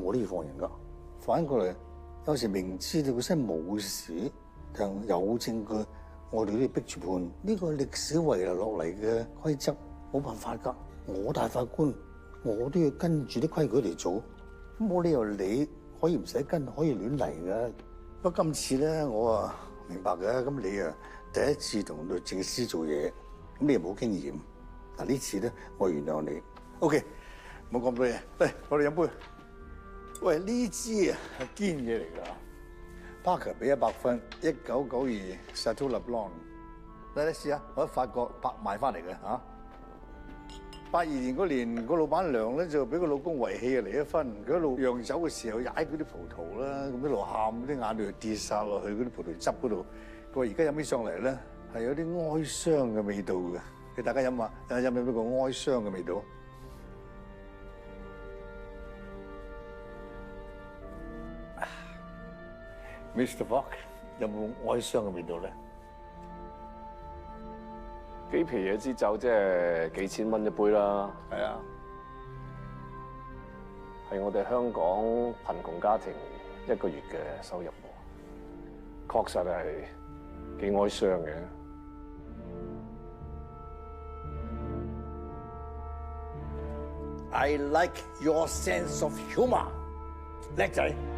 我都要放人㗎。反過嚟，有時明知道佢真係冇事，但有證據，我哋都要逼住判。呢個歷史遺留落嚟嘅規則，冇辦法㗎。我大法官，我都要跟住啲規矩嚟做，冇理由你可以唔使跟，可以亂嚟㗎。不過今次咧，我啊明白嘅。咁你啊第一次同律政司做嘢，咁你又冇經驗。嗱呢次咧，我原諒你。OK， 冇咁多嘢，嚟我哋飲杯。喂，呢支啊係堅嘢嚟㗎。Parker 俾100分，1992 Chateau Leblanc。你試下，我喺法國白賣翻嚟嘅嚇。82年嗰年，個老闆娘咧就俾個老公遺棄啊，離咗婚。佢一路釀酒嘅時候踩嗰啲葡萄啦，咁一路喊，啲眼淚跌晒落去嗰啲葡萄汁嗰度。佢話而家飲起上嚟咧係有啲哀傷嘅味道嘅。俾大家飲下，飲唔飲到個哀傷嘅味道？Mr. Fox 有冇哀傷嘅味道咧？幾皮嘢支酒即係幾千蚊一杯啦。係啊，係我哋香港貧窮家庭1個月嘅收入，確實係幾哀傷嘅。I like your sense of humor，叻仔。